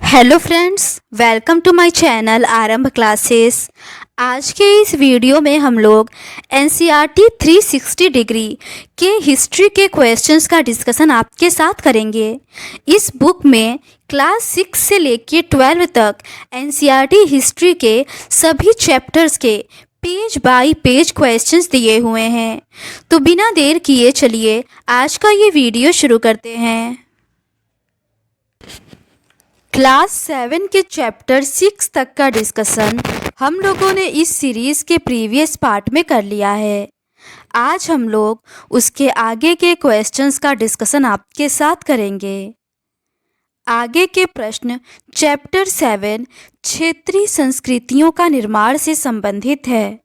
Hello friends, welcome to my channel Aarambh classes. आज के इस वीडियो में हम लोग एनसीईआरटी 360 डिग्री के हिस्ट्री के क्वेश्चंस का डिस्कशन आपके साथ करेंगे। इस बुक में क्लास 6 से लेकर 12 तक एनसीईआरटी हिस्ट्री के सभी चैप्टर्स के पेज बाय पेज क्वेश्चंस दिए हुए हैं। तो बिना देर किए चलिए आज का ये वीडियो शुरू करते हैं। क्लास 7 के चैप्टर 6 तक का डिस्कशन हम लोगों ने इस सीरीज़ के प्रीवियस पार्ट में कर लिया है। आज हम लोग उसके आगे के क्वेश्चंस का डिस्कशन आपके साथ करेंगे। आगे के प्रश्न चैप्टर 7 क्षेत्रीय संस्कृतियों का निर्माण से संबंधित है।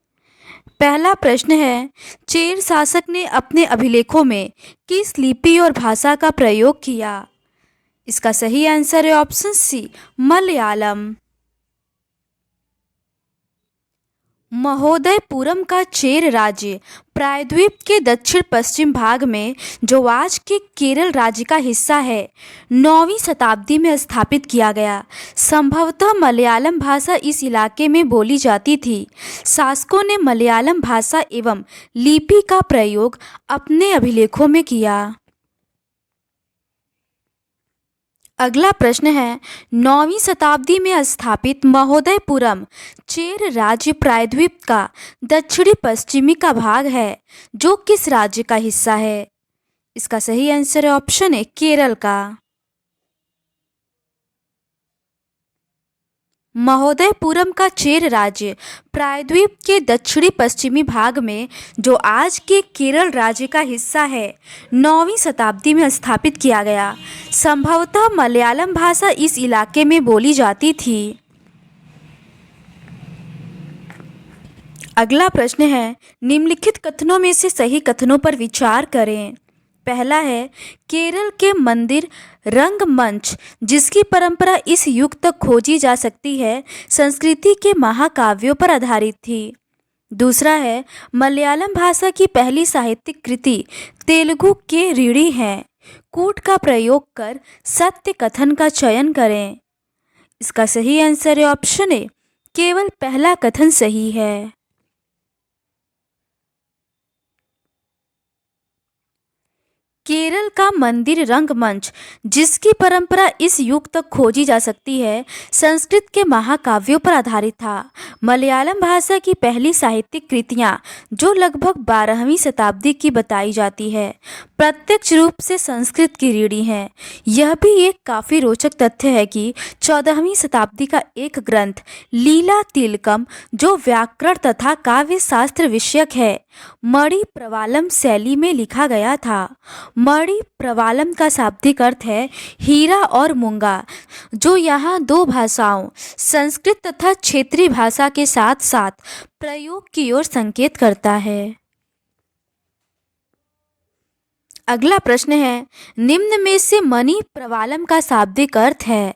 पहला प्रश्न है, चेर शासक ने अपने अभिलेखों में किस लिपि और भाषा का प्रयोग किया? इसका सही आंसर है ऑप्शन सी, मलयालम। महोदयपुरम का चेर राज्य प्रायद्वीप के दक्षिण पश्चिम भाग में, जो आज के केरल राज्य का हिस्सा है, 9वीं शताब्दी में स्थापित किया गया। संभवतः मलयालम भाषा इस इलाके में बोली जाती थी। शासकों ने मलयालम भाषा एवं लिपि का प्रयोग अपने अभिलेखों में किया। अगला प्रश्न है, 9वीं शताब्दी में स्थापित महोदयपुरम चेर राज्य प्रायद्वीप का दक्षिणी पश्चिमी का भाग है, जो किस राज्य का हिस्सा है? इसका सही आंसर है ऑप्शन ए, केरल का। महोदयपुरम का चेर राज्य प्रायद्वीप के दक्षिणी पश्चिमी भाग में, जो आज के केरल राज्य का हिस्सा है, 9वीं शताब्दी में स्थापित किया गया। संभवतः मलयालम भाषा इस इलाके में बोली जाती थी। अगला प्रश्न है, निम्नलिखित कथनों में से सही कथनों पर विचार करें। पहला है, केरल के मंदिर रंगमंच, जिसकी परंपरा इस युग तक खोजी जा सकती है, संस्कृति के महाकाव्यों पर आधारित थी। दूसरा है, मलयालम भाषा की पहली साहित्यिक कृति तेलुगु के ऋणी है। कूट का प्रयोग कर सत्य कथन का चयन करें। इसका सही आंसर है ऑप्शन ए, केवल पहला कथन सही है। केरल का मंदिर रंगमंच, जिसकी परंपरा इस युग तक खोजी जा सकती है, संस्कृत के महाकाव्यों पर आधारित था। मलयालम भाषा की पहली साहित्यिक कृतियाँ, जो लगभग 12वीं शताब्दी की बताई जाती है, प्रत्यक्ष रूप से संस्कृत की ऋणी है। यह भी एक काफ़ी रोचक तथ्य है कि 14वीं शताब्दी का एक ग्रंथ लीला तिलकम, जो व्याकरण तथा काव्य शास्त्र विषयक है, मणि प्रवालम शैली में लिखा गया था। मणि प्रवालम का शाब्दिक अर्थ है हीरा और मूंगा, जो यहाँ दो भाषाओं संस्कृत तथा क्षेत्रीय भाषा के साथ साथ प्रयोग की ओर संकेत करता है। अगला प्रश्न है, निम्न में से मणि प्रवालम का शाब्दिक अर्थ है?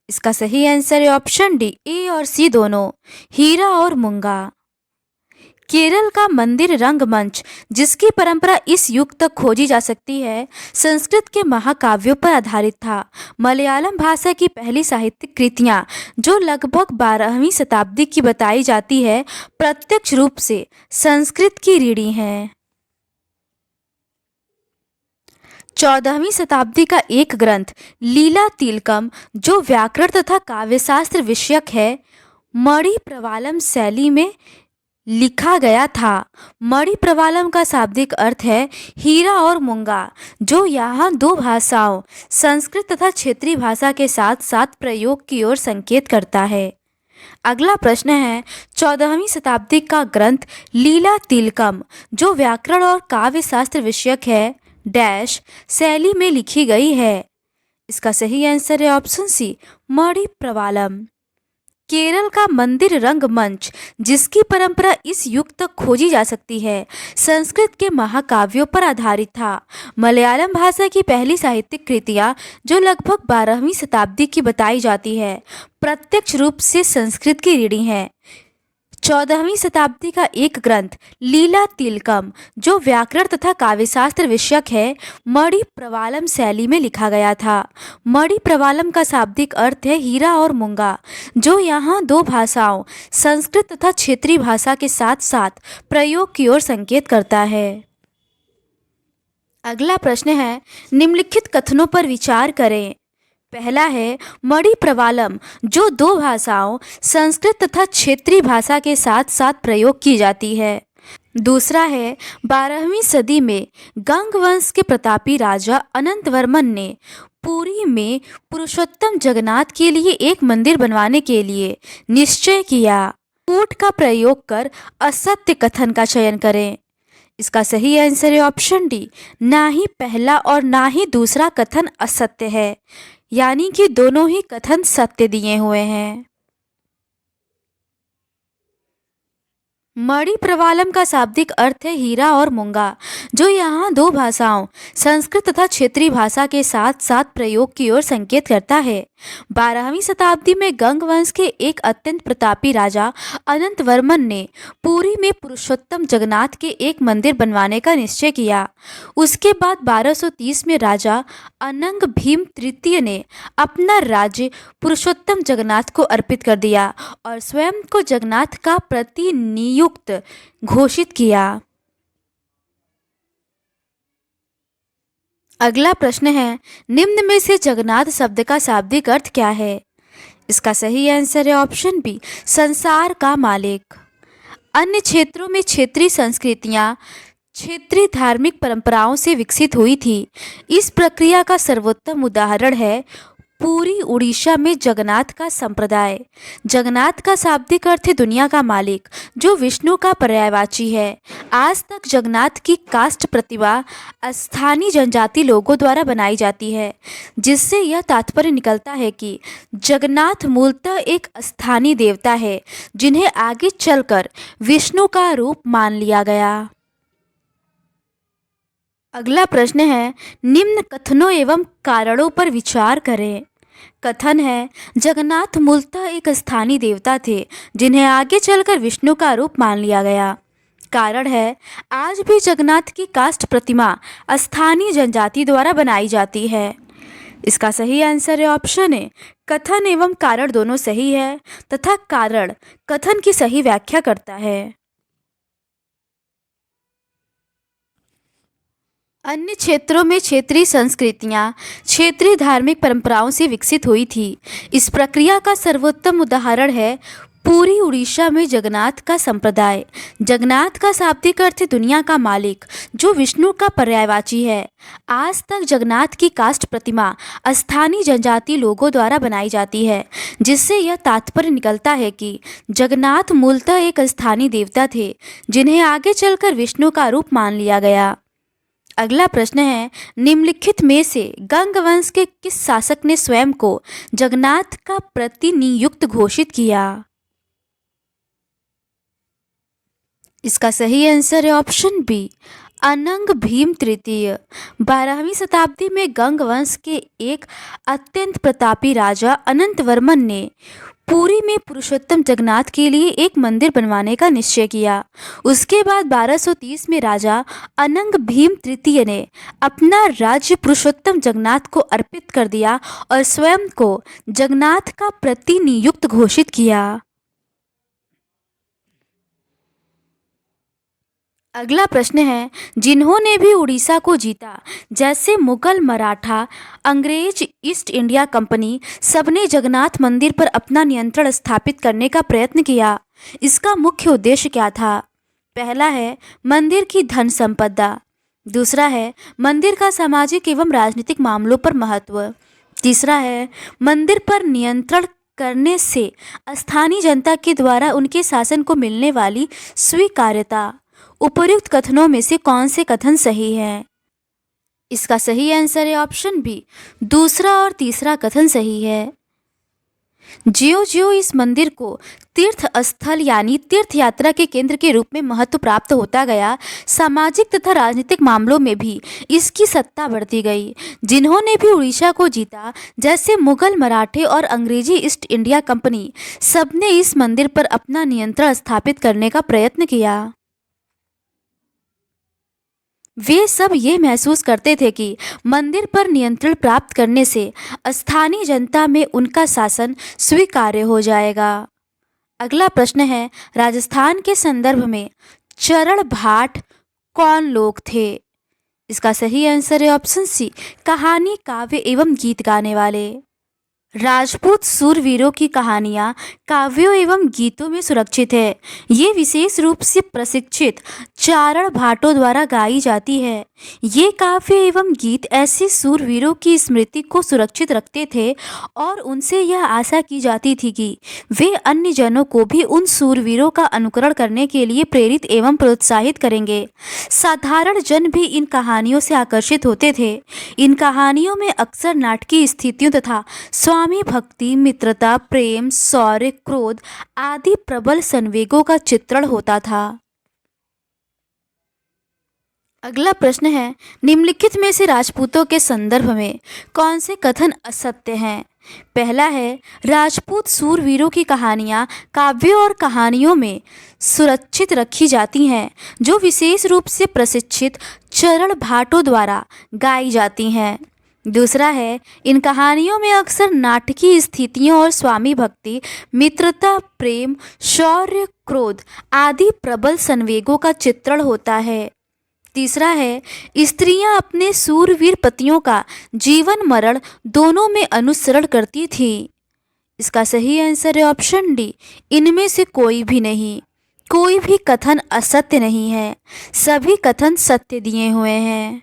इसका सही आंसर है ऑप्शन डी, ए और सी दोनों, हीरा और मूंगा। केरल का मंदिर रंगमंच, जिसकी परंपरा इस युग तक खोजी जा सकती है, संस्कृत के महाकाव्यों पर आधारित था। मलयालम भाषा की पहली साहित्यिक कृतियाँ, जो लगभग 12वीं शताब्दी की बताई जाती है, प्रत्यक्ष रूप से संस्कृत की ऋणी हैं। 14वीं शताब्दी का एक ग्रंथ लीला तिलकम, जो व्याकरण तथा काव्यशास्त्र विषयक है, मणि प्रवालम शैली में लिखा गया था। मणि प्रवालम का शाब्दिक अर्थ है हीरा और मूंगा, जो यहाँ दो भाषाओं संस्कृत तथा क्षेत्रीय भाषा के साथ साथ प्रयोग की ओर संकेत करता है। अगला प्रश्न है, 14वीं शताब्दी का ग्रंथ लीला तिलकम, जो व्याकरण और काव्य शास्त्र विषयक है, डैश शैली में लिखी गई है। इसका सही आंसर है ऑप्शन सी, मणि प्रवालम। केरल का मंदिर रंगमंच, जिसकी परंपरा इस युग तक खोजी जा सकती है, संस्कृत के महाकाव्यों पर आधारित था। मलयालम भाषा की पहली साहित्यिक कृतियाँ, जो लगभग 12वीं शताब्दी की बताई जाती है, प्रत्यक्ष रूप से संस्कृत की ऋणी हैं। 14वीं शताब्दी का एक ग्रंथ लीला तिलकम जो व्याकरण तथा काव्यशास्त्र विषयक है, मणि प्रवालम शैली में लिखा गया था। मणि प्रवालम का शाब्दिक अर्थ है हीरा और मूंगा, जो यहाँ दो भाषाओं संस्कृत तथा क्षेत्रीय भाषा के साथ साथ प्रयोग की ओर संकेत करता है। अगला प्रश्न है, निम्नलिखित कथनों पर विचार करें। पहला है मणि प्रवालम जो दो भाषाओं संस्कृत तथा क्षेत्रीय भाषा के साथ साथ प्रयोग की जाती है। दूसरा है 12वीं सदी में गंग वंश के प्रतापी राजा अनंत वर्मन ने पुरी में पुरुषोत्तम जगन्नाथ के लिए एक मंदिर बनवाने के लिए निश्चय किया। कूट का प्रयोग कर असत्य कथन का चयन करें। इसका सही आंसर है ऑप्शन डी, ना ही पहला और ना ही दूसरा कथन असत्य है, यानी कि दोनों ही कथन सत्य दिए हुए हैं। मणि प्रवालम का शाब्दिक अर्थ है हीरा और मूंगा, जो यहाँ दो भाषाओं संस्कृत तथा क्षेत्रीय भाषा के साथ साथ प्रयोग की ओर संकेत करता है। 12वीं शताब्दी में गंग वंश के एक अत्यंत प्रतापी राजा अनंत वर्मन ने पुरी में पुरुषोत्तम जगन्नाथ के एक मंदिर बनवाने का निश्चय किया। उसके बाद 1230 में राजा अनंग भीम तृतीय ने अपना राज्य पुरुषोत्तम जगन्नाथ को अर्पित कर दिया और स्वयं को जगन्नाथ का प्रतिनियुक्त घोषित किया। अगला प्रश्न है, निम्न में से जगन्नाथ शब्द का शाब्दिक अर्थ क्या है? इसका सही आंसर है ऑप्शन बी, संसार का मालिक। अन्य क्षेत्रों में क्षेत्रीय संस्कृतियां क्षेत्रीय धार्मिक परंपराओं से विकसित हुई थी। इस प्रक्रिया का सर्वोत्तम उदाहरण है पूरी उड़ीसा में जगन्नाथ का संप्रदाय। जगन्नाथ का शाब्दिक अर्थ है दुनिया का मालिक, जो विष्णु का पर्यायवाची है। आज तक जगन्नाथ की काष्ठ प्रतिमा स्थानीय जनजाति लोगों द्वारा बनाई जाती है, जिससे यह तात्पर्य निकलता है कि जगन्नाथ मूलतः एक स्थानीय देवता है, जिन्हें आगे चलकर विष्णु का रूप मान लिया गया। अगला प्रश्न है, निम्न कथनों एवं कारणों पर विचार करें। कथन है, जगन्नाथ मूलतः एक स्थानीय देवता थे, जिन्हें आगे चलकर विष्णु का रूप मान लिया गया। कारण है, आज भी जगन्नाथ की काष्ठ प्रतिमा स्थानीय जनजाति द्वारा बनाई जाती है। इसका सही आंसर है ऑप्शन ए, कथन एवं कारण दोनों सही है तथा कारण कथन की सही व्याख्या करता है। अन्य क्षेत्रों में क्षेत्रीय संस्कृतियां क्षेत्रीय धार्मिक परंपराओं से विकसित हुई थी। इस प्रक्रिया का सर्वोत्तम उदाहरण है पूरी उड़ीसा में जगन्नाथ का संप्रदाय। जगन्नाथ का शाब्दिक अर्थ है दुनिया का मालिक, जो विष्णु का पर्यायवाची है। आज तक जगन्नाथ की काष्ठ प्रतिमा स्थानीय जनजाति लोगों द्वारा बनाई जाती है, जिससे यह तात्पर्य निकलता है कि जगन्नाथ मूलतः एक स्थानीय देवता थे, जिन्हें आगे चलकर विष्णु का रूप मान लिया गया। अगला प्रश्न है, निम्नलिखित में से गंग वंश के किस शासक ने स्वयं को जगन्नाथ का प्रतिनियुक्त घोषित किया? इसका सही आंसर है ऑप्शन बी, अनंग भीम तृतीय। 12वीं शताब्दी में गंग वंश के एक अत्यंत प्रतापी राजा अनंत वर्मन ने पुरी में पुरुषोत्तम जगन्नाथ के लिए एक मंदिर बनवाने का निश्चय किया। उसके बाद 1230 में राजा अनंग भीम तृतीय ने अपना राज्य पुरुषोत्तम जगन्नाथ को अर्पित कर दिया और स्वयं को जगन्नाथ का प्रतिनियुक्त घोषित किया। अगला प्रश्न है, जिन्होंने भी उड़ीसा को जीता, जैसे मुगल, मराठा, अंग्रेज, ईस्ट इंडिया कंपनी, सबने जगन्नाथ मंदिर पर अपना नियंत्रण स्थापित करने का प्रयत्न किया। इसका मुख्य उद्देश्य क्या था? पहला है मंदिर की धन संपदा। दूसरा है मंदिर का सामाजिक एवं राजनीतिक मामलों पर महत्व। तीसरा है मंदिर पर नियंत्रण करने से स्थानीय जनता के द्वारा उनके शासन को मिलने वाली स्वीकार्यता। उपर्युक्त कथनों में से कौन से कथन सही हैं? इसका सही आंसर है ऑप्शन बी, दूसरा और तीसरा कथन सही है। ज्यों ज्यों इस मंदिर को तीर्थ स्थल यानी तीर्थ यात्रा के केंद्र के रूप में महत्व प्राप्त होता गया, सामाजिक तथा राजनीतिक मामलों में भी इसकी सत्ता बढ़ती गई। जिन्होंने भी उड़ीसा को जीता, जैसे मुगल, मराठे और अंग्रेजी ईस्ट इंडिया कंपनी, सबने इस मंदिर पर अपना नियंत्रण स्थापित करने का प्रयत्न किया। वे सब ये महसूस करते थे कि मंदिर पर नियंत्रण प्राप्त करने से स्थानीय जनता में उनका शासन स्वीकार्य हो जाएगा। अगला प्रश्न है, राजस्थान के संदर्भ में चरण भाट कौन लोग थे? इसका सही आंसर है ऑप्शन सी, कहानी, काव्य एवं गीत गाने वाले। राजपूत सूरवीरों की कहानियाँ काव्यों एवं गीतों में सुरक्षित है। ये विशेष रूप से प्रशिक्षित चारण भाटों द्वारा गाई जाती है। ये काव्य एवं गीत ऐसे सूरवीरों की स्मृति को सुरक्षित रखते थे और उनसे यह आशा की जाती थी कि वे अन्य जनों को भी उन सूरवीरों का अनुकरण करने के लिए प्रेरित एवं प्रोत्साहित करेंगे। साधारण जन भी इन कहानियों से आकर्षित होते थे। इन कहानियों में अक्सर नाटकीय स्थितियों तथा स्वामी भक्ति, मित्रता, प्रेम, शौर्य, क्रोध आदि प्रबल संवेगों का चित्रण होता था। अगला प्रश्न है, निम्नलिखित में से राजपूतों के संदर्भ में कौन से कथन असत्य हैं? पहला है, राजपूत सूरवीरों की कहानियाँ काव्यों और कहानियों में सुरक्षित रखी जाती हैं, जो विशेष रूप से प्रशिक्षित चरण भाटों द्वारा गाई जाती हैं। दूसरा है, इन कहानियों में अक्सर नाटकीय स्थितियों और स्वामी भक्ति, मित्रता, प्रेम, शौर्य, क्रोध आदि प्रबल संवेगों का चित्रण होता है। तीसरा है, स्त्रियां अपने सूरवीर पतियों का जीवन मरण दोनों में अनुसरण करती थीं। इसका सही आंसर है ऑप्शन डी, इनमें से कोई भी नहीं। कोई भी कथन असत्य नहीं है, सभी कथन सत्य दिए हुए हैं।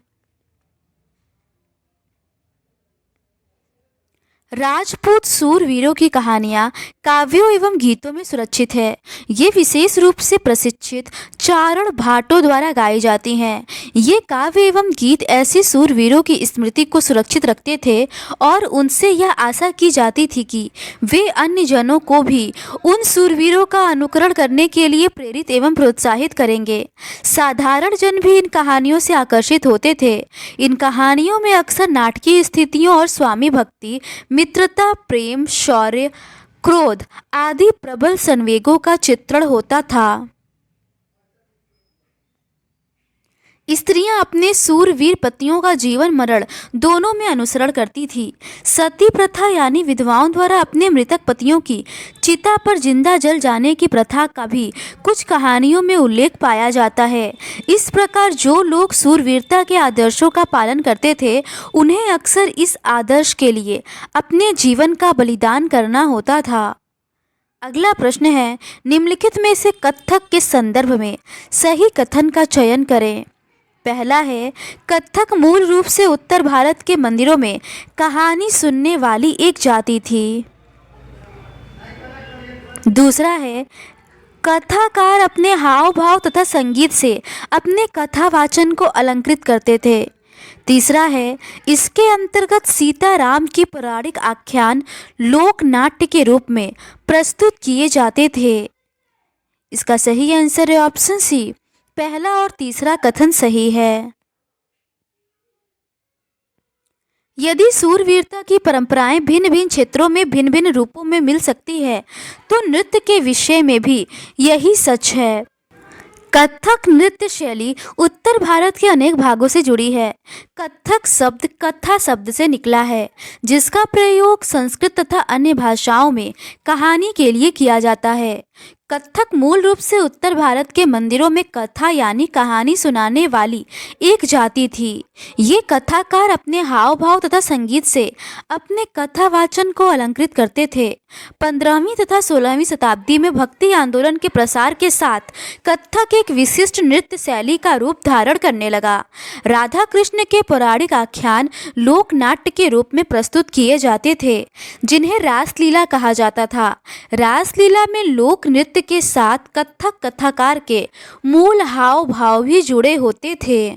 राजपूत सूरवीरों की कहानियाँ काव्यों एवं गीतों में सुरक्षित है। ये विशेष रूप से प्रशिक्षित चारण भाटों द्वारा गाई जाती हैं। ये काव्य एवं गीत ऐसे सूरवीरों की स्मृति को सुरक्षित रखते थे और उनसे यह आशा की जाती थी कि वे अन्य जनों को भी उन सूरवीरों का अनुकरण करने के लिए प्रेरित एवं प्रोत्साहित करेंगे। साधारण जन भी इन कहानियों से आकर्षित होते थे। इन कहानियों में अक्सर नाटकीय स्थितियों और स्वामी भक्ति, मित्रता, प्रेम, शौर्य, क्रोध आदि प्रबल संवेगों का चित्रण होता था। स्त्रियां अपने सूरवीर पतियों का जीवन मरण दोनों में अनुसरण करती थी। सती प्रथा यानी विधवाओं द्वारा अपने मृतक पतियों की चिता पर जिंदा जल जाने की प्रथा का भी कुछ कहानियों में उल्लेख पाया जाता है। इस प्रकार जो लोग सूरवीरता के आदर्शों का पालन करते थे, उन्हें अक्सर इस आदर्श के लिए अपने जीवन का बलिदान करना होता था। अगला प्रश्न है, निम्नलिखित में से कथक के संदर्भ में सही कथन का चयन करें। पहला है, कथक मूल रूप से उत्तर भारत के मंदिरों में कहानी सुनने वाली एक जाति थी। दूसरा है, कथाकार अपने हाव भाव तथा संगीत से अपने कथावाचन को अलंकृत करते थे। तीसरा है, इसके अंतर्गत सीताराम की पौराणिक आख्यान लोक नाट्य के रूप में प्रस्तुत किए जाते थे। इसका सही आंसर है ऑप्शन सी, पहला और तीसरा कथन सही है। यदि सूरवीरता की परंपराएं भिन्न भिन्न क्षेत्रों में भिन्न भिन्न रूपों में मिल सकती है, तो नृत्य के विषय में भी यही सच है। कथक नृत्य शैली उत्तर भारत के अनेक भागों से जुड़ी है। कथक शब्द कथा शब्द से निकला है, जिसका प्रयोग संस्कृत तथा अन्य भाषाओं में कहानी के लिए किया जाता है। कथक मूल रूप से उत्तर भारत के मंदिरों में कथा यानी कहानी सुनाने वाली एक जाति थी। ये कथाकार अपने हाव भाव तथा संगीत से अपने कथावाचन को अलंकृत करते थे। 15वीं तथा 16वीं शताब्दी में भक्ति आंदोलन के प्रसार के साथ कथक एक विशिष्ट नृत्य शैली का रूप धारण करने लगा। राधा कृष्ण के पौराणिक आख्यान लोक नाट्य के रूप में प्रस्तुत किए जाते थे, जिन्हें रासलीला कहा जाता था। रासलीला में लोक नृत्य के साथ कथक कथाकार के मूल हाव भाव भी जुड़े होते थे।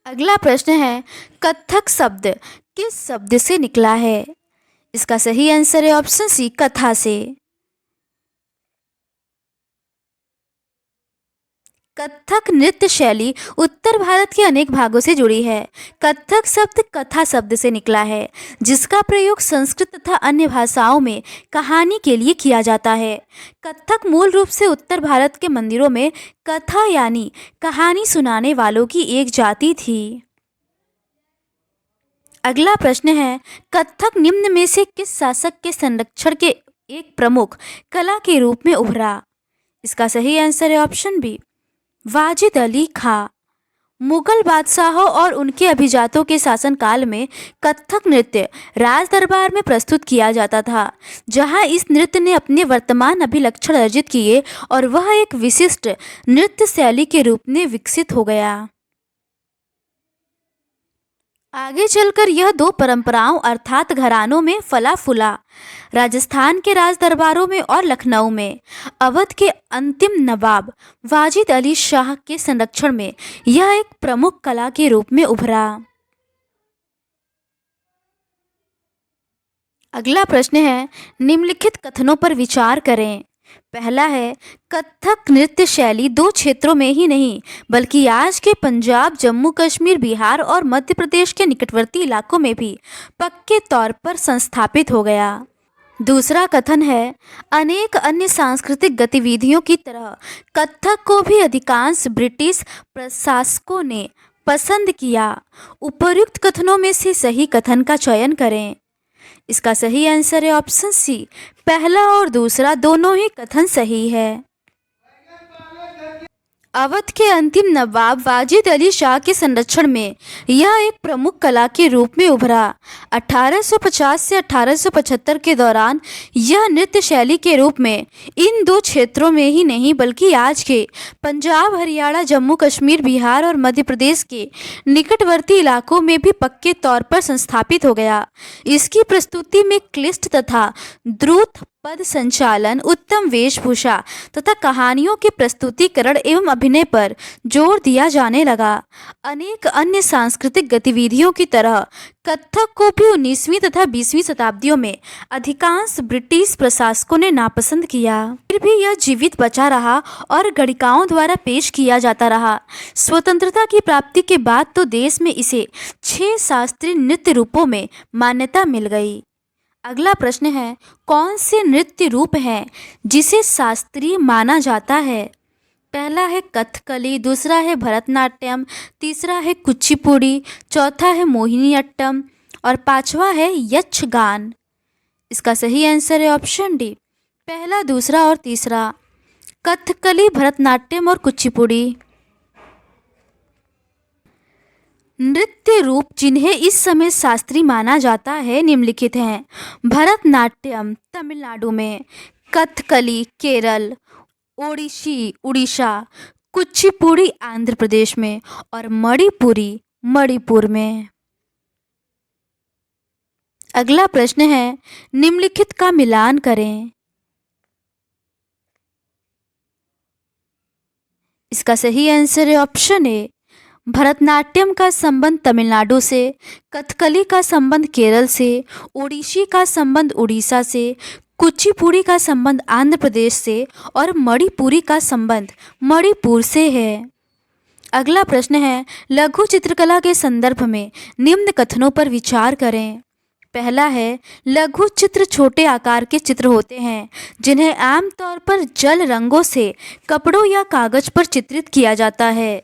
अगला प्रश्न है, कथक शब्द किस शब्द से निकला है? इसका सही आंसर है ऑप्शन सी, कथा से। कथक नृत्य शैली उत्तर भारत के अनेक भागों से जुड़ी है। कथक शब्द कथा शब्द से निकला है, जिसका प्रयोग संस्कृत तथा अन्य भाषाओं में कहानी के लिए किया जाता है। कथक मूल रूप से उत्तर भारत के मंदिरों में कथा यानी कहानी सुनाने वालों की एक जाति थी। अगला प्रश्न है, कथक निम्न में से किस शासक के संरक्षण के एक प्रमुख कला के रूप में उभरा? इसका सही आंसर है ऑप्शन बी, वाजिद अली खां। मुगल बादशाहों और उनके अभिजातों के शासनकाल में कथक नृत्य राज दरबार में प्रस्तुत किया जाता था, जहां इस नृत्य ने अपने वर्तमान अभिलक्षण अर्जित किए और वह एक विशिष्ट नृत्य शैली के रूप में विकसित हो गया। आगे चलकर यह दो परंपराओं अर्थात घरानों में फला फूला। राजस्थान के राज दरबारों में और लखनऊ में अवध के अंतिम नवाब वाजिद अली शाह के संरक्षण में यह एक प्रमुख कला के रूप में उभरा। अगला प्रश्न है, निम्नलिखित कथनों पर विचार करें। पहला है, कथक नृत्य शैली दो क्षेत्रों में ही नहीं बल्कि आज के पंजाब, जम्मू कश्मीर, बिहार और मध्य प्रदेश के निकटवर्ती इलाकों में भी पक्के तौर पर संस्थापित हो गया। दूसरा कथन है, अनेक अन्य सांस्कृतिक गतिविधियों की तरह कथक को भी अधिकांश ब्रिटिश प्रशासकों ने पसंद किया। उपर्युक्त कथनों में से सही कथन का चयन करें। इसका सही आंसर है ऑप्शन सी, पहला और दूसरा दोनों ही कथन सही है। अवध के अंतिम नवाब वाजिद अली शाह के संरक्षण में यह एक प्रमुख कला के रूप में उभरा। 1850 से 1875 के दौरान यह नृत्य शैली के रूप में इन दो क्षेत्रों में ही नहीं बल्कि आज के पंजाब, हरियाणा, जम्मू कश्मीर, बिहार और मध्य प्रदेश के निकटवर्ती इलाकों में भी पक्के तौर पर संस्थापित हो गया। इसकी प्रस्तुति में क्लिष्ट तथा द्रुत पद संचालन, उत्तम वेशभूषा तथा कहानियों के प्रस्तुतिकरण एवं अभिनय पर जोर दिया जाने लगा। अनेक अन्य सांस्कृतिक गतिविधियों की तरह कथक को भी 19वीं तथा 20वीं शताब्दियों में अधिकांश ब्रिटिश प्रशासकों ने नापसंद किया। फिर भी यह जीवित बचा रहा और गणिकाओं द्वारा पेश किया जाता रहा। स्वतंत्रता की प्राप्ति के बाद तो देश में इसे 6 शास्त्रीय नृत्य रूपों में मान्यता मिल गई। अगला प्रश्न है, कौन से नृत्य रूप है जिसे शास्त्रीय माना जाता है? पहला है कथकली, दूसरा है भरतनाट्यम, तीसरा है कुचिपुड़ी, चौथा है मोहिनीअट्टम और पांचवा है यक्षगान। इसका सही आंसर है ऑप्शन डी, पहला, दूसरा और तीसरा, कथकली, भरतनाट्यम और कुचिपुड़ी। नृत्य रूप जिन्हें इस समय शास्त्रीय माना जाता है निम्नलिखित हैं। भरतनाट्यम तमिलनाडु में, कथकली केरल, ओडिशी उड़ीसा, कुचिपुड़ी आंध्र प्रदेश में और मणिपुरी मणिपुर में। अगला प्रश्न है, निम्नलिखित का मिलान करें। इसका सही आंसर है ऑप्शन ए, भरतनाट्यम का संबंध तमिलनाडु से, कथकली का संबंध केरल से, ओडिशी का संबंध उड़ीसा से, कुचिपुड़ी का संबंध आंध्र प्रदेश से और मणिपुरी का संबंध मणिपुर से है। अगला प्रश्न है, लघु चित्रकला के संदर्भ में निम्न कथनों पर विचार करें। पहला है, लघु चित्र छोटे आकार के चित्र होते हैं जिन्हें आमतौर पर जल रंगों से कपड़ों या कागज पर चित्रित किया जाता है।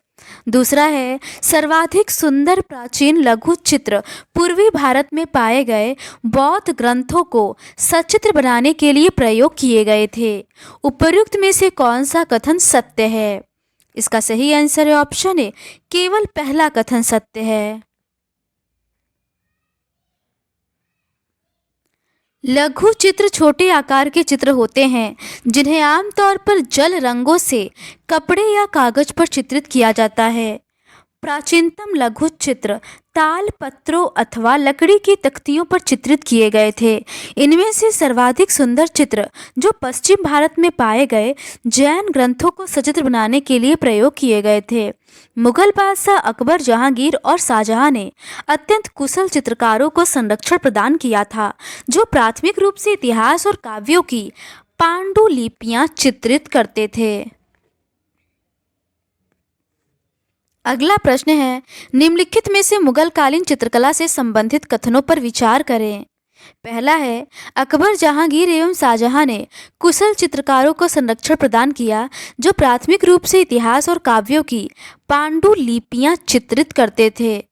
दूसरा है, सर्वाधिक सुंदर प्राचीन लघु चित्र पूर्वी भारत में पाए गए बौद्ध ग्रंथों को सचित्र बनाने के लिए प्रयोग किए गए थे। उपर्युक्त में से कौन सा कथन सत्य है? इसका सही आंसर है ऑप्शन ए, केवल पहला कथन सत्य है। लघु चित्र छोटे आकार के चित्र होते हैं जिन्हें आमतौर पर जल रंगों से कपड़े या कागज पर चित्रित किया जाता है। प्राचीनतम लघु चित्र ताल पत्रों अथवा लकड़ी की तख्तियों पर चित्रित किए गए थे। इनमें से सर्वाधिक सुंदर चित्र जो पश्चिम भारत में पाए गए जैन ग्रंथों को सचित्र बनाने के लिए प्रयोग किए गए थे। मुगल बादशाह अकबर, जहांगीर और शाहजहां ने अत्यंत कुशल चित्रकारों को संरक्षण प्रदान किया था, जो प्राथमिक रूप से इतिहास और काव्यों की पांडुलिपियां चित्रित करते थे। अगला प्रश्न है, निम्नलिखित में से मुगल कालीन चित्रकला से संबंधित कथनों पर विचार करें। पहला है, अकबर, जहांगीर एवं शाहजहां ने कुशल चित्रकारों को संरक्षण प्रदान किया जो प्राथमिक रूप से इतिहास और काव्यों की पांडुलिपियां चित्रित करते थे।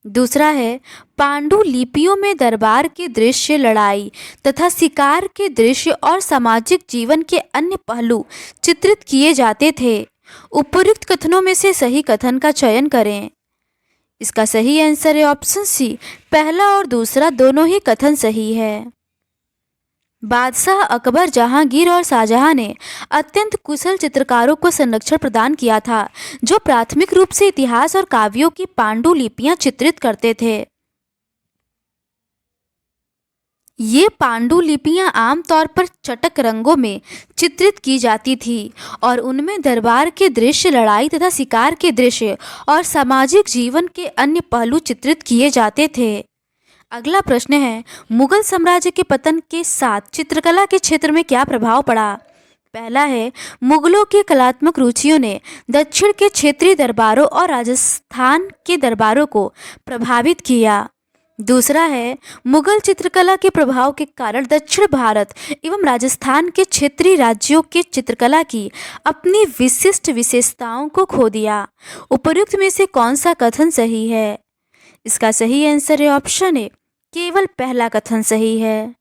दूसरा है, पांडुलिपियों में दरबार के दृश्य, लड़ाई तथा शिकार के दृश्य और सामाजिक जीवन के अन्य पहलू चित्रित किए जाते थे। उपर्युक्त कथनों में से सही कथन का चयन करें। इसका सही आंसर है ऑप्शन सी, पहला और दूसरा दोनों ही कथन सही है। बादशाह अकबर, जहांगीर और शाहजहां ने अत्यंत कुशल चित्रकारों को संरक्षण प्रदान किया था जो प्राथमिक रूप से इतिहास और काव्यों की पांडुलिपियां चित्रित करते थे। ये पांडुलिपियां आमतौर पर चटक रंगों में चित्रित की जाती थी और उनमें दरबार के दृश्य, लड़ाई तथा शिकार के दृश्य और सामाजिक जीवन के अन्य पहलू चित्रित किए जाते थे। अगला प्रश्न है, मुगल साम्राज्य के पतन के साथ चित्रकला के क्षेत्र में क्या प्रभाव पड़ा। पहला है, मुगलों की कलात्मक रुचियों ने दक्षिण के क्षेत्रीय दरबारों और राजस्थान के दरबारों को प्रभावित किया। दूसरा है, मुगल चित्रकला के प्रभाव के कारण दक्षिण भारत एवं राजस्थान के क्षेत्रीय राज्यों के चित्रकला की अपनी विशिष्ट विशेषताओं को खो दिया। उपर्युक्त में से कौन सा कथन सही है। इसका सही आंसर है ऑप्शन ए, केवल पहला कथन सही है।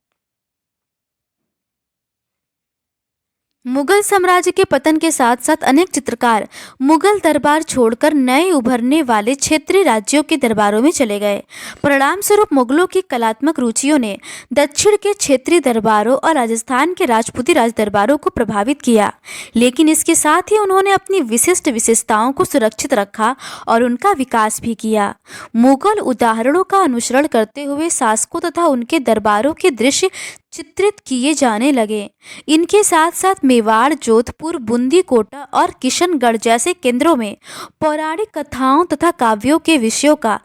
मुगल साम्राज्य के पतन के साथ साथ अनेक चित्रकार मुगल दरबार छोड़कर नए उभरने वाले क्षेत्रीय राज्यों के दरबारों में चले गए। परिणाम स्वरूप मुगलों की कलात्मक रुचियों ने दक्षिण के क्षेत्रीय दरबारों और राजस्थान के राजपूती राज दरबारों को प्रभावित किया, लेकिन इसके साथ ही उन्होंने अपनी विशिष्ट विशेषताओं को सुरक्षित रखा और उनका विकास भी किया। मुगल उदाहरणों का अनुसरण करते हुए शासकों तथा उनके दरबारों के दृश्य चित्रित किए जाने लगे। इनके साथ साथ मेवाड़, जोधपुर, बूंदी, कोटा और किशनगढ़ जैसे केंद्रों में पौराणिक कथाओं तथा काव्यों के विषयों का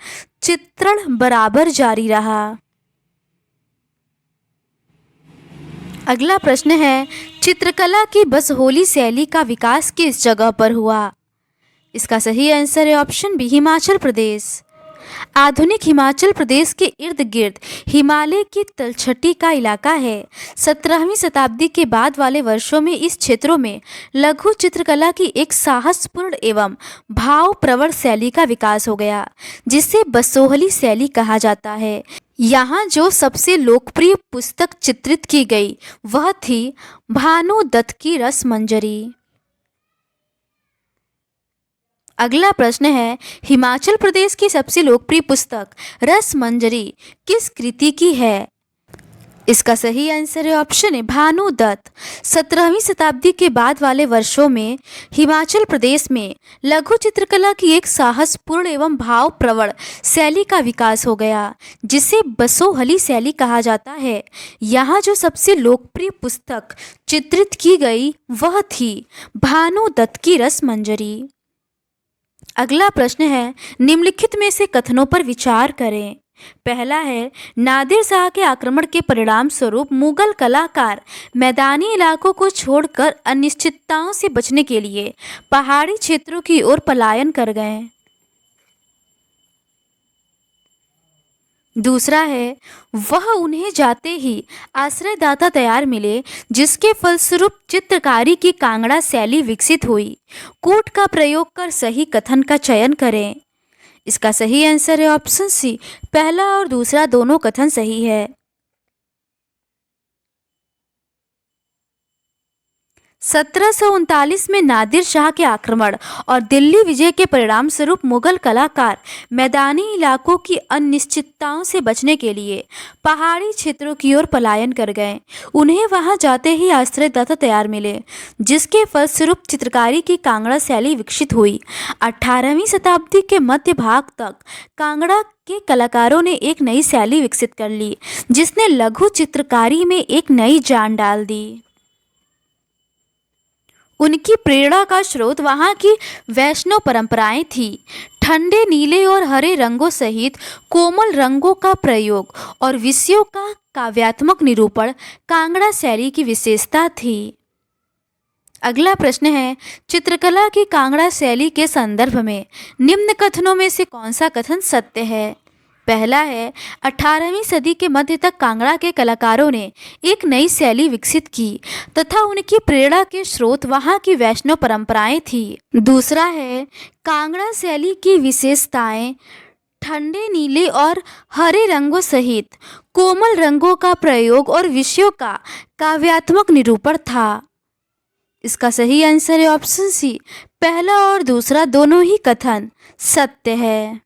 चित्रण बराबर जारी रहा। अगला प्रश्न है, चित्रकला की बसहोली शैली का विकास किस जगह पर हुआ। इसका सही आंसर है ऑप्शन बी, हिमाचल प्रदेश। आधुनिक हिमाचल प्रदेश के इर्द गिर्द हिमालय की तलछटी का इलाका है। 17वीं शताब्दी के बाद वाले वर्षों में इस क्षेत्रों में लघु चित्रकला की एक साहसपूर्ण एवं भावप्रवण शैली का विकास हो गया, जिसे बसोहली शैली कहा जाता है। यहाँ जो सबसे लोकप्रिय पुस्तक चित्रित की गई वह थी भानु दत्त की रसमंजरी। अगला प्रश्न है, हिमाचल प्रदेश की सबसे लोकप्रिय पुस्तक रसमंजरी किस कृति की है। इसका सही आंसर है ऑप्शन है भानु दत्त। 17वीं शताब्दी के बाद वाले वर्षों में हिमाचल प्रदेश में लघु चित्रकला की एक साहसपूर्ण एवं भावप्रवण शैली का विकास हो गया, जिसे बसोहली शैली कहा जाता है। यहाँ जो सबसे लोकप्रिय पुस्तक चित्रित की गई वह थी भानु दत्त की रसमंजरी। अगला प्रश्न है, निम्नलिखित में से कथनों पर विचार करें। पहला है, नादिर शाह के आक्रमण के परिणाम स्वरूप मुगल कलाकार मैदानी इलाकों को छोड़कर अनिश्चितताओं से बचने के लिए पहाड़ी क्षेत्रों की ओर पलायन कर गए। दूसरा है, वह उन्हें जाते ही आश्रयदाता तैयार मिले, जिसके फलस्वरूप चित्रकारी की कांगड़ा शैली विकसित हुई। कूट का प्रयोग कर सही कथन का चयन करें। इसका सही आंसर है ऑप्शन सी, पहला और दूसरा दोनों कथन सही है। 1739 में नादिर शाह के आक्रमण और दिल्ली विजय के परिणाम स्वरूप मुगल कलाकार मैदानी इलाकों की अनिश्चितताओं से बचने के लिए पहाड़ी क्षेत्रों की ओर पलायन कर गए। उन्हें वहां जाते ही आश्रयदाता तैयार मिले, जिसके फलस्वरूप चित्रकारी की कांगड़ा शैली विकसित हुई। 18वीं शताब्दी के मध्य भाग तक कांगड़ा के कलाकारों ने एक नई शैली विकसित कर ली, जिसने लघु चित्रकारी में एक नई जान डाल दी। उनकी प्रेरणा का स्रोत वहाँ की वैष्णव परंपराएं थी। ठंडे नीले और हरे रंगों सहित कोमल रंगों का प्रयोग और विषयों का काव्यात्मक निरूपण कांगड़ा शैली की विशेषता थी। अगला प्रश्न है, चित्रकला की कांगड़ा शैली के संदर्भ में निम्न कथनों में से कौन सा कथन सत्य है? पहला है, 18वीं सदी के मध्य तक कांगड़ा के कलाकारों ने एक नई शैली विकसित की तथा उनकी प्रेरणा के स्रोत वहां की वैष्णव परंपराएं थी। दूसरा है, कांगड़ा शैली की विशेषताएं ठंडे नीले और हरे रंगों सहित कोमल रंगों का प्रयोग और विषयों का काव्यात्मक निरूपण था। इसका सही आंसर है ऑप्शन सी, पहला और दूसरा दोनों ही कथन सत्य है।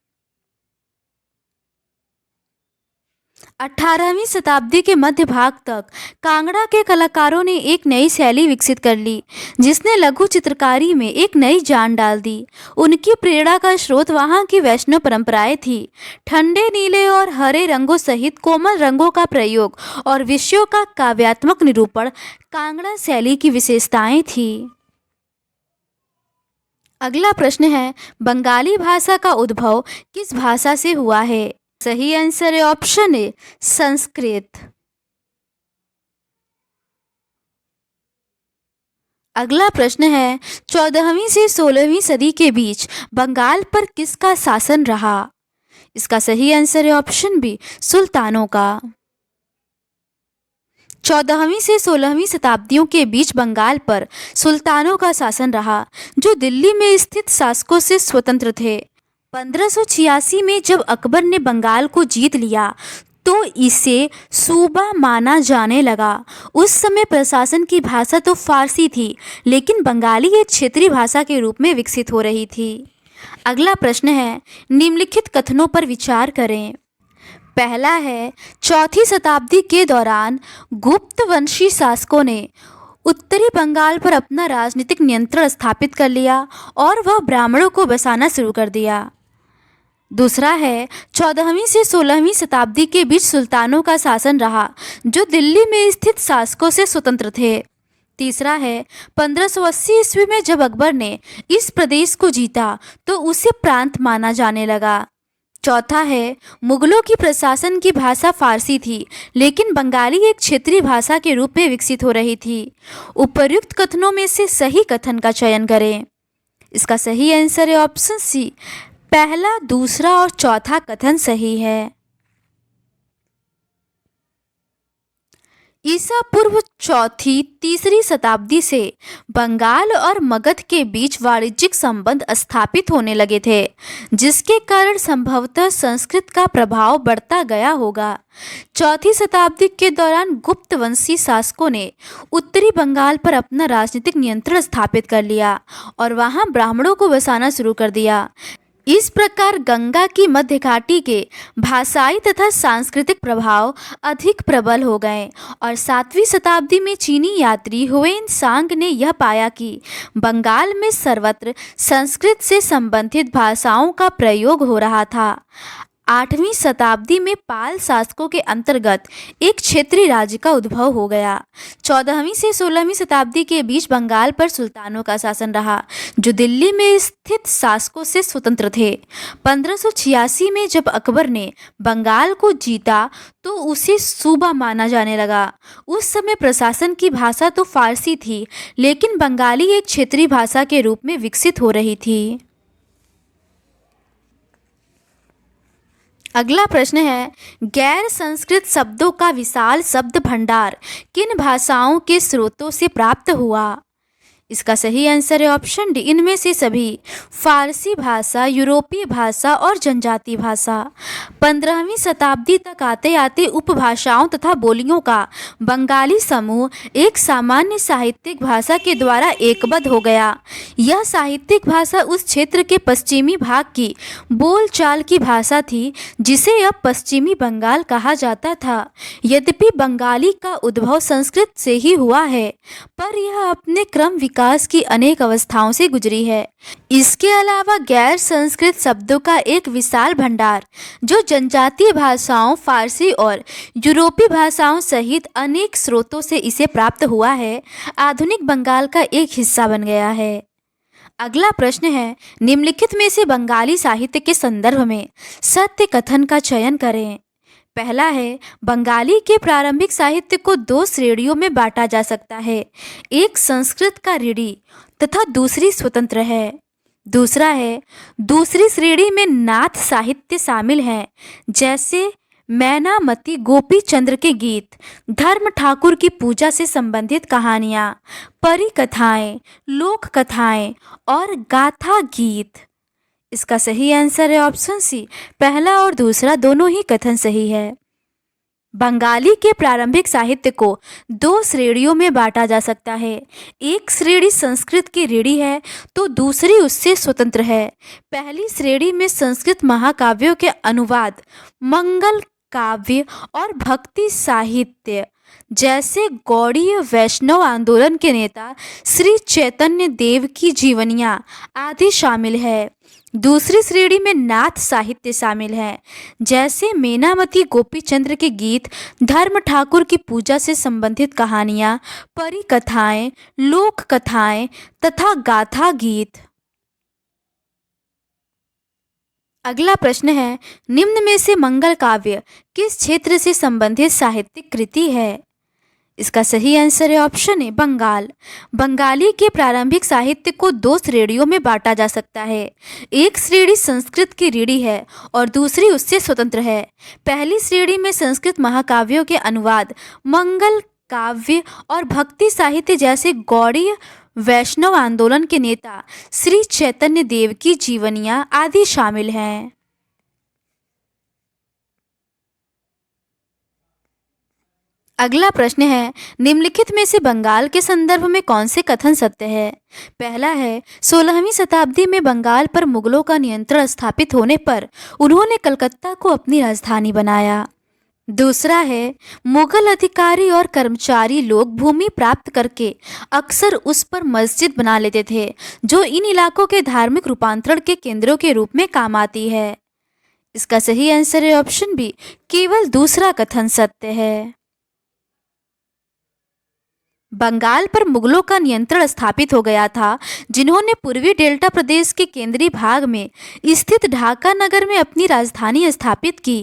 18वीं शताब्दी के मध्य भाग तक कांगड़ा के कलाकारों ने एक नई शैली विकसित कर ली, जिसने लघु चित्रकारी में एक नई जान डाल दी। उनकी प्रेरणा का स्रोत वहां की वैष्णव परंपराएं थी। ठंडे नीले और हरे रंगों सहित कोमल रंगों का प्रयोग और विषयों का काव्यात्मक निरूपण कांगड़ा शैली की विशेषताएं थी। अगला प्रश्न है, बंगाली भाषा का उद्भव किस भाषा से हुआ है? सही आंसर है ऑप्शन ए, संस्कृत। अगला प्रश्न है, 14वीं से 16वीं सदी के बीच बंगाल पर किसका शासन रहा? इसका सही आंसर है ऑप्शन बी, सुल्तानों का। 14वीं से 16वीं शताब्दियों के बीच बंगाल पर सुल्तानों का शासन रहा, जो दिल्ली में स्थित शासकों से स्वतंत्र थे। 1586 में जब अकबर ने बंगाल को जीत लिया तो इसे सूबा माना जाने लगा। उस समय प्रशासन की भाषा तो फारसी थी, लेकिन बंगाली एक क्षेत्रीय भाषा के रूप में विकसित हो रही थी। अगला प्रश्न है, निम्नलिखित कथनों पर विचार करें। पहला है, चौथी शताब्दी के दौरान गुप्त वंशी शासकों ने उत्तरी बंगाल पर अपना राजनीतिक नियंत्रण स्थापित कर लिया और वह ब्राह्मणों को बसाना शुरू कर दिया। दूसरा है, 14वीं से 16वीं शताब्दी के बीच सुल्तानों का शासन रहा, जो दिल्ली में स्थित शासकों से स्वतंत्र थे। तीसरा है, 1580 ईस्वी में जब अकबर ने इस प्रदेश को जीता तो उसे प्रांत माना जाने लगा। चौथा है, मुगलों की प्रशासन की भाषा फारसी थी, लेकिन बंगाली एक क्षेत्रीय भाषा के रूप में विकसित हो रही थी। उपर्युक्त कथनों में से सही कथन का चयन करें। इसका सही आंसर है ऑप्शन सी, पहला, दूसरा और चौथा कथन सही है। ईसा पूर्व चौथी तीसरी शताब्दी से बंगाल और मगध के बीच वाणिज्यिक संबंध स्थापित होने लगे थे, जिसके कारण संभवतः संस्कृत का प्रभाव बढ़ता गया होगा। चौथी शताब्दी के दौरान गुप्त वंशी शासकों ने उत्तरी बंगाल पर अपना राजनीतिक नियंत्रण स्थापित कर लिया और वहां ब्राह्मणों को बसाना शुरू कर दिया। इस प्रकार गंगा की मध्य घाटी के भाषाई तथा सांस्कृतिक प्रभाव अधिक प्रबल हो गए और 7वीं शताब्दी में चीनी यात्री हुएन सांग ने यह पाया कि बंगाल में सर्वत्र संस्कृत से संबंधित भाषाओं का प्रयोग हो रहा था। 8वीं शताब्दी में पाल शासकों के अंतर्गत एक क्षेत्रीय राज्य का उद्भव हो गया। 14वीं से 16वीं शताब्दी के बीच बंगाल पर सुल्तानों का शासन रहा, जो दिल्ली में स्थित शासकों से स्वतंत्र थे। 1586 में जब अकबर ने बंगाल को जीता तो उसे सूबा माना जाने लगा। उस समय प्रशासन की भाषा तो फारसी थी, लेकिन बंगाली एक क्षेत्रीय भाषा के रूप में विकसित हो रही थी। अगला प्रश्न है, गैर संस्कृत शब्दों का विशाल शब्द भंडार किन भाषाओं के स्रोतों से प्राप्त हुआ? इसका सही आंसर है ऑप्शन डी, इनमें से सभी। फारसी भाषा, यूरोपीय भाषा और जनजातीय भाषा। 15वीं शताब्दी तक आते आते उपभाषाओं तथा बोलियों का बंगाली समूह एक सामान्य साहित्यिक भाषा के द्वारा एकबद्ध हो गया। यह साहित्यिक भाषा उस क्षेत्र के पश्चिमी भाग की बोलचाल की भाषा थी जिसे अब पश्चिमी बंगाल कहा जाता था। यद्यपि बंगाली का उद्भव संस्कृत से ही हुआ है, पर यह अपने क्रम विकास की अनेक अवस्थाओं से गुजरी है। इसके अलावा गैर संस्कृत शब्दों का एक विशाल भंडार जो जनजातीय भाषाओं, फारसी और यूरोपीय भाषाओं सहित अनेक स्रोतों से इसे प्राप्त हुआ है, आधुनिक बंगाल का एक हिस्सा बन गया है। अगला प्रश्न है, निम्नलिखित में से बंगाली साहित्य के संदर्भ में सत्य कथन का चयन करें। पहला है, बंगाली के प्रारंभिक साहित्य को दो श्रेणियों में बांटा जा सकता है, एक संस्कृत का ऋणी तथा दूसरी स्वतंत्र है। दूसरा है, दूसरी श्रेणी में नाथ साहित्य शामिल हैं, जैसे मैनामती गोपी चंद्र के गीत, धर्म ठाकुर की पूजा से संबंधित कहानियाँ, परी कथाएं, लोक कथाएं और गाथा गीत। इसका सही आंसर है ऑप्शन सी, पहला और दूसरा दोनों ही कथन सही है। बंगाली के प्रारंभिक साहित्य को दो श्रेणियों में बांटा जा सकता है, एक श्रेणी संस्कृत की ऋणी है तो दूसरी उससे स्वतंत्र है। पहली श्रेणी में संस्कृत महाकाव्यों के अनुवाद, मंगल काव्य और भक्ति साहित्य जैसे गौड़ीय वैष्णव आंदोलन के नेता श्री चैतन्य देव की जीवनियाँ आदि शामिल है। दूसरी श्रेणी में नाथ साहित्य शामिल है, जैसे मैनामती गोपीचंद्र के गीत, धर्म ठाकुर की पूजा से संबंधित कहानियाँ, परी कथाएं, लोक कथाएं तथा गाथा गीत। अगला प्रश्न है, निम्न में से मंगल काव्य किस क्षेत्र से संबंधित साहित्यिक कृति है। इसका सही आंसर है ऑप्शन ए, बंगाल। बंगाली के प्रारंभिक साहित्य को दो श्रेणियों में बांटा जा सकता है, एक श्रेणी संस्कृत की ऋणी है और दूसरी उससे स्वतंत्र है। पहली श्रेणी में संस्कृत महाकाव्यों के अनुवाद, मंगल काव्य और भक्ति साहित्य जैसे गौड़ीय वैष्णव आंदोलन के नेता श्री चैतन्य देव की जीवनियाँ आदि शामिल हैं। अगला प्रश्न है, निम्नलिखित में से बंगाल के संदर्भ में कौन से कथन सत्य है। पहला है, 16वीं शताब्दी में बंगाल पर मुगलों का नियंत्रण स्थापित होने पर उन्होंने कलकत्ता को अपनी राजधानी बनाया। दूसरा है, मुगल अधिकारी और कर्मचारी लोग भूमि प्राप्त करके अक्सर उस पर मस्जिद बना लेते थे, जो इन इलाकों के धार्मिक रूपांतरण के केंद्रों के रूप में काम आती है। इसका सही आंसर है ऑप्शन बी, केवल दूसरा कथन सत्य है। बंगाल पर मुगलों का नियंत्रण स्थापित हो गया था, जिन्होंने पूर्वी डेल्टा प्रदेश के केंद्रीय भाग में स्थित ढाका नगर में अपनी राजधानी स्थापित की।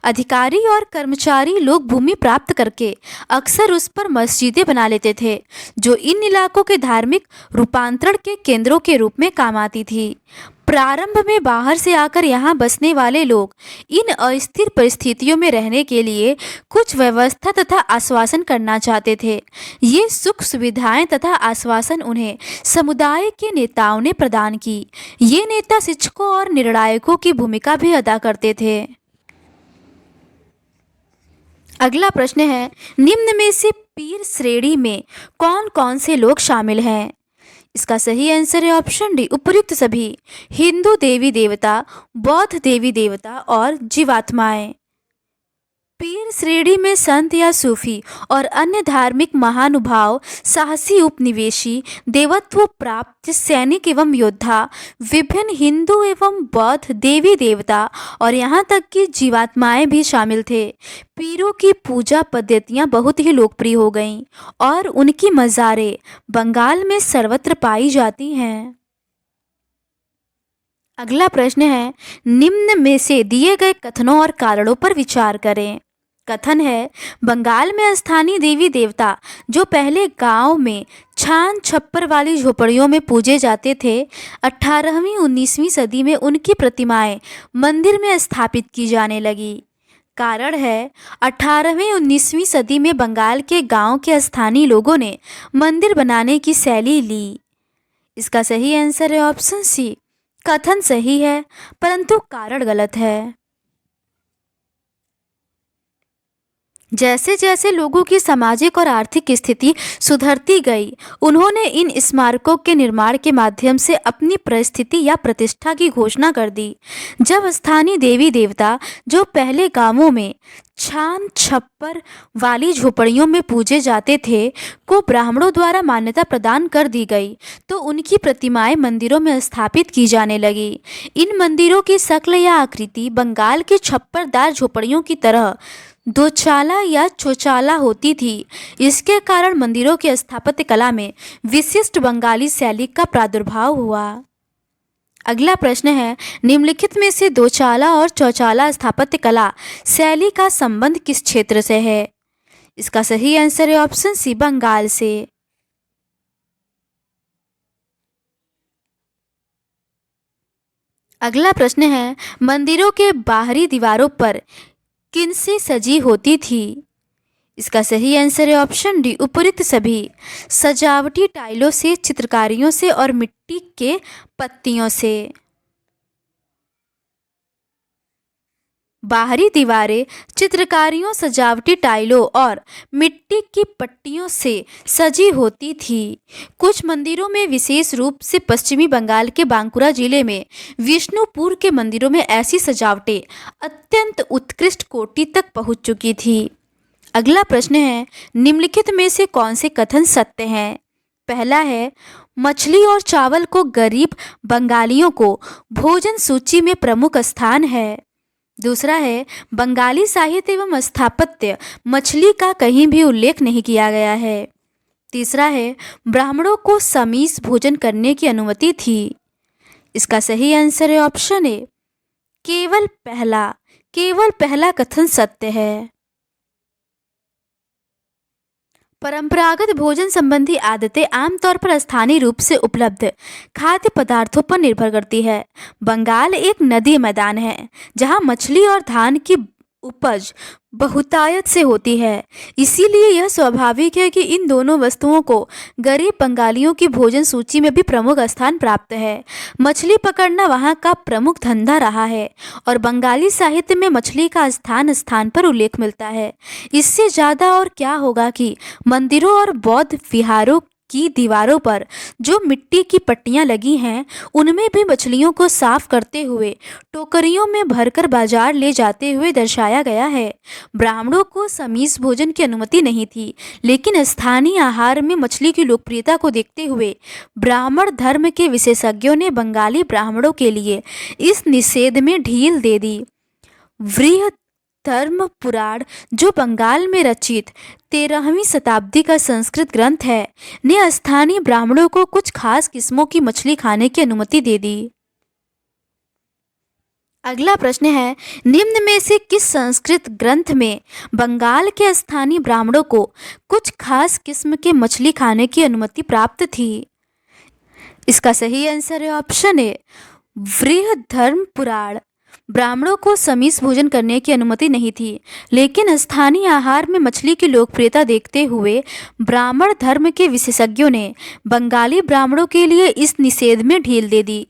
अधिकारी और कर्मचारी लोग भूमि प्राप्त करके अक्सर उस पर मस्जिदें बना लेते थे, जो इन इलाकों के धार्मिक रूपांतरण के केंद्रों के रूप में काम आती थी। प्रारंभ में बाहर से आकर यहाँ बसने वाले लोग इन अस्थिर परिस्थितियों में रहने के लिए कुछ व्यवस्था तथा आश्वासन करना चाहते थे। ये सुख सुविधाएं तथा आश्वासन उन्हें समुदाय के नेताओं ने प्रदान की। ये नेता शिक्षकों और निर्णायकों की भूमिका भी अदा करते थे। अगला प्रश्न है, निम्न में से पीर श्रेणी में कौन कौन से लोग शामिल हैं। इसका सही आंसर है ऑप्शन डी, उपर्युक्त सभी। हिंदू देवी देवता, बौद्ध देवी देवता और जीवात्माएं। पीर श्रेणी में संत या सूफी और अन्य धार्मिक महानुभाव, साहसी उपनिवेशी, देवत्व प्राप्त सैनिक एवं योद्धा, विभिन्न हिंदू एवं बौद्ध देवी देवता और यहाँ तक कि जीवात्माएं भी शामिल थे। पीरों की पूजा पद्धतियाँ बहुत ही लोकप्रिय हो गईं और उनकी मज़ारें बंगाल में सर्वत्र पाई जाती हैं। अगला प्रश्न है, निम्न में से दिए गए कथनों और कारणों पर विचार करें। कथन है, बंगाल में स्थानीय देवी देवता जो पहले गांव में छान छप्पर वाली झोपड़ियों में पूजे जाते थे, 18वीं 19वीं सदी में उनकी प्रतिमाएं मंदिर में स्थापित की जाने लगी। कारण है, 18वीं 19वीं सदी में बंगाल के गांव के स्थानीय लोगों ने मंदिर बनाने की शैली ली। इसका सही आंसर है ऑप्शन सी, कथन सही है परंतु कारण गलत है। जैसे जैसे लोगों की सामाजिक और आर्थिक स्थिति सुधरती गई, उन्होंने इन स्मारकों के निर्माण के माध्यम से अपनी परिस्थिति या प्रतिष्ठा की घोषणा कर दी। जब स्थानीय देवी देवता, जो पहले गांवों में छान छप्पर वाली झोपड़ियों में पूजे जाते थे, को ब्राह्मणों द्वारा मान्यता प्रदान कर दी गई, तो उनकी प्रतिमाएं मंदिरों में स्थापित की जाने लगी। इन मंदिरों की शक्ल या आकृति बंगाल की छप्परदार झोपड़ियों की तरह दोचाला या चौचाला होती थी। इसके कारण मंदिरों की स्थापत्य कला में विशिष्ट बंगाली शैली का प्रादुर्भाव हुआ। अगला प्रश्न है, निम्नलिखित में से दोचाला और चौचाला स्थापत्य कला शैली का संबंध किस क्षेत्र से है? इसका सही आंसर है ऑप्शन सी, बंगाल से। अगला प्रश्न है, मंदिरों के बाहरी दीवारों पर किनसे सजी होती थी? इसका सही आंसर है ऑप्शन डी, उपरोक्त सभी सजावटी टाइलों से, चित्रकारियों से और मिट्टी के पत्तियों से। बाहरी दीवारें चित्रकारियों, सजावटी टाइलों और मिट्टी की पट्टियों से सजी होती थी। कुछ मंदिरों में, विशेष रूप से पश्चिमी बंगाल के बांकुरा जिले में विष्णुपुर के मंदिरों में, ऐसी सजावटें अत्यंत उत्कृष्ट कोटि तक पहुंच चुकी थी। अगला प्रश्न है, निम्नलिखित में से कौन से कथन सत्य हैं? पहला है, मछली और चावल को गरीब बंगालियों को भोजन सूची में प्रमुख स्थान है। दूसरा है, बंगाली साहित्य एवं स्थापत्य मछली का कहीं भी उल्लेख नहीं किया गया है। तीसरा है, ब्राह्मणों को समीस भोजन करने की अनुमति थी। इसका सही आंसर है ऑप्शन ए, केवल पहला कथन सत्य है। परंपरागत भोजन संबंधी आदतें आमतौर पर स्थानीय रूप से उपलब्ध खाद्य पदार्थों पर निर्भर करती है। बंगाल एक नदी मैदान है जहां मछली और धान की उपज बहुतायत से होती है, इसीलिए यह स्वाभाविक है कि इन दोनों वस्तुओं को गरीब बंगालियों की भोजन सूची में भी प्रमुख स्थान प्राप्त है। मछली पकड़ना वहां का प्रमुख धंधा रहा है और बंगाली साहित्य में मछली का स्थान स्थान पर उल्लेख मिलता है। इससे ज़्यादा और क्या होगा कि मंदिरों और बौद्ध विहारों की दीवारों पर जो मिट्टी की पट्टियां लगी हैं, उनमें भी मछलियों को साफ करते हुए टोकरियों में भरकर बाजार ले जाते हुए दर्शाया गया है। ब्राह्मणों को समीस भोजन की अनुमति नहीं थी, लेकिन स्थानीय आहार में मछली की लोकप्रियता को देखते हुए ब्राह्मण धर्म के विशेषज्ञों ने बंगाली ब्राह्मणों के लिए इस निषेध में ढील दे दी। वृहद धर्म पुराण, जो बंगाल में रचित 13वीं शताब्दी का संस्कृत ग्रंथ है, ने स्थानीय ब्राह्मणों को कुछ खास किस्मों की मछली खाने की अनुमति दे दी। अगला प्रश्न है, निम्न में से किस संस्कृत ग्रंथ में बंगाल के स्थानीय ब्राह्मणों को कुछ खास किस्म के मछली खाने की अनुमति प्राप्त थी? इसका सही आंसर है ऑप्शन ए, वृहधर्म पुराण। ब्राह्मणों को समीस भोजन करने की अनुमति नहीं थी, लेकिन स्थानीय आहार में मछली की लोकप्रियता देखते हुए ब्राह्मण धर्म के विशेषज्ञों ने बंगाली ब्राह्मणों के लिए इस निषेध में ढील दे दी।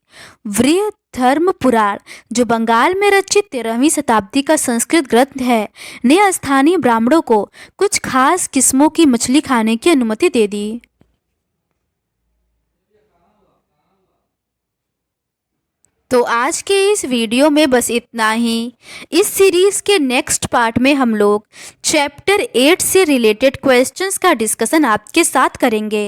वृहधर्म पुराण, जो बंगाल में रचित 13वीं शताब्दी का संस्कृत ग्रंथ है, ने स्थानीय ब्राह्मणों को कुछ खास किस्मों की मछली खाने की अनुमति दे दी। तो आज के इस वीडियो में बस इतना ही। इस सीरीज़ के नेक्स्ट पार्ट में हम लोग चैप्टर 8 से रिलेटेड क्वेश्चंस का डिस्कशन आपके साथ करेंगे।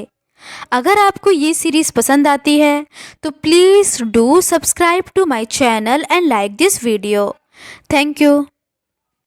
अगर आपको ये सीरीज़ पसंद आती है तो please do subscribe to my channel and like this video. Thank you.